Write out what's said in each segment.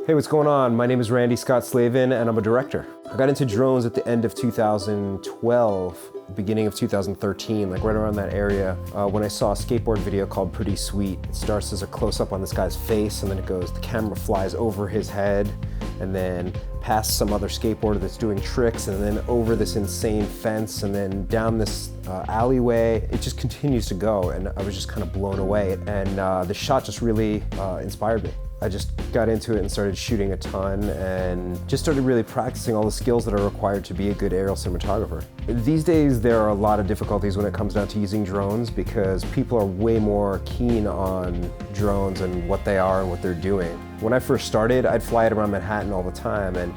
Hey, what's going on? My name is Randy Scott Slavin and I'm a director. I got into drones at the end of 2012, beginning of 2013, like right around that area, when I saw a skateboard video called Pretty Sweet. It starts as a close-up on this guy's face, and then it goes, the camera flies over his head, and then past some other skateboarder that's doing tricks, and then over this insane fence, and then down this alleyway. It just continues to go, and I was just kind of blown away. And the shot just really inspired me. I just got into it and started shooting a ton and just started really practicing all the skills that are required to be a good aerial cinematographer. These days there are a lot of difficulties when it comes down to using drones because people are way more keen on drones and what they are and what they're doing. When I first started, I'd fly it around Manhattan all the time, and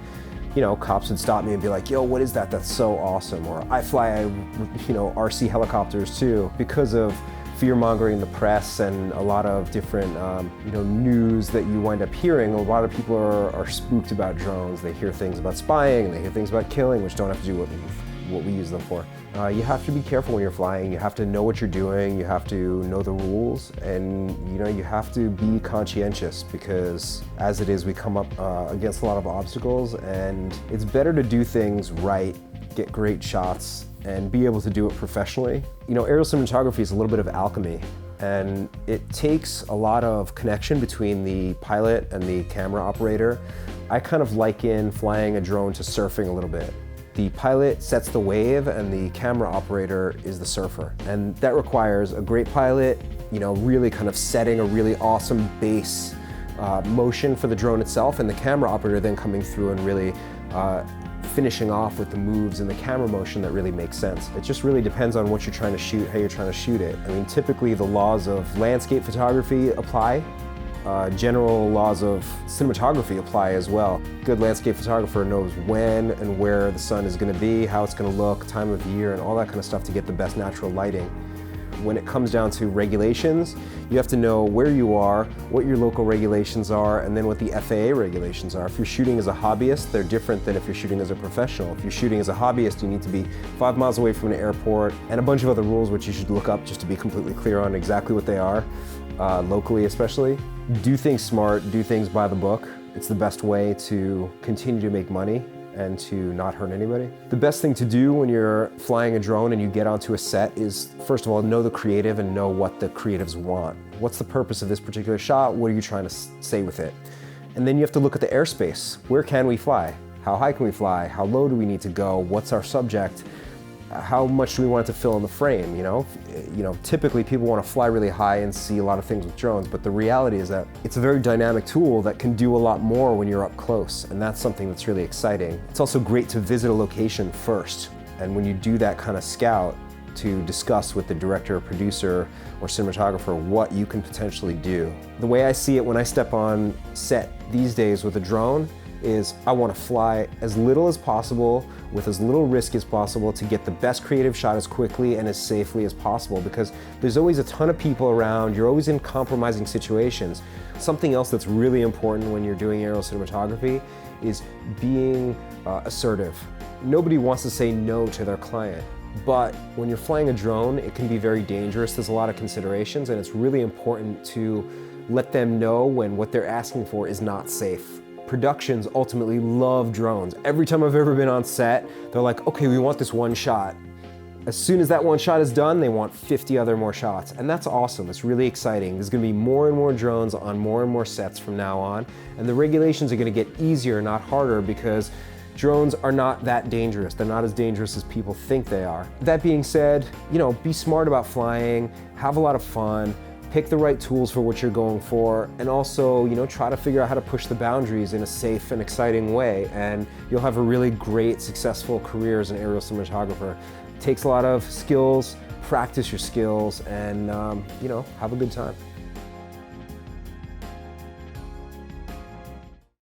you know, cops would stop me and be like, yo, what is that? That's so awesome. Or I fly, you know, RC helicopters too. Because of fear-mongering in the press and a lot of different you know, news that you wind up hearing, a lot of people are spooked about drones. They hear things about spying and they hear things about killing, which don't have to do with what we use them for. You have to be careful when you're flying. You have to know what you're doing. You have to know the rules, and you know, you have to be conscientious, because as it is, we come up against a lot of obstacles, and it's better to do things right, get great shots, and be able to do it professionally. You know, aerial cinematography is a little bit of alchemy, and it takes a lot of connection between the pilot and the camera operator. I kind of liken flying a drone to surfing a little bit. The pilot sets the wave and the camera operator is the surfer. And that requires a great pilot, you know, really kind of setting a really awesome base motion for the drone itself, and the camera operator then coming through and really finishing off with the moves and the camera motion that really makes sense. It just really depends on what you're trying to shoot, how you're trying to shoot it. I mean, typically the laws of landscape photography apply. General laws of cinematography apply as well. Good landscape photographer knows when and where the sun is going to be, how it's going to look, time of year, and all that kind of stuff to get the best natural lighting. When it comes down to regulations, you have to know where you are, what your local regulations are, and then what the FAA regulations are. If you're shooting as a hobbyist, they're different than if you're shooting as a professional. If you're shooting as a hobbyist, you need to be 5 miles away from an airport, and a bunch of other rules which you should look up just to be completely clear on exactly what they are, locally especially. Do things smart, do things by the book. It's the best way to continue to make money and to not hurt anybody. The best thing to do when you're flying a drone and you get onto a set is, first of all, know the creative and know what the creatives want. What's the purpose of this particular shot? What are you trying to say with it? And then you have to look at the airspace. Where can we fly? How high can we fly? How low do we need to go? What's our subject? How much do we want it to fill in the frame, you know? Typically people want to fly really high and see a lot of things with drones, but the reality is that it's a very dynamic tool that can do a lot more when you're up close, and that's something that's really exciting. It's also great to visit a location first, and when you do that kind of scout, to discuss with the director or producer or cinematographer what you can potentially do. The way I see it when I step on set these days with a drone is I want to fly as little as possible with as little risk as possible to get the best creative shot as quickly and as safely as possible, because there's always a ton of people around, you're always in compromising situations. Something else that's really important when you're doing aerial cinematography is being assertive. Nobody wants to say no to their client, but when you're flying a drone, it can be very dangerous. There's a lot of considerations, and it's really important to let them know when what they're asking for is not safe. Productions ultimately love drones. Every time I've ever been on set, they're like, okay, we want this one shot. As soon as that one shot is done, they want 50 other more shots. And that's awesome, it's really exciting. There's gonna be more and more drones on more and more sets from now on. And the regulations are gonna get easier, not harder, because drones are not that dangerous. They're not as dangerous as people think they are. That being said, you know, be smart about flying, have a lot of fun, pick the right tools for what you're going for, and also, you know, try to figure out how to push the boundaries in a safe and exciting way, and you'll have a really great, successful career as an aerial cinematographer. It takes a lot of skills, practice your skills, and you know, have a good time.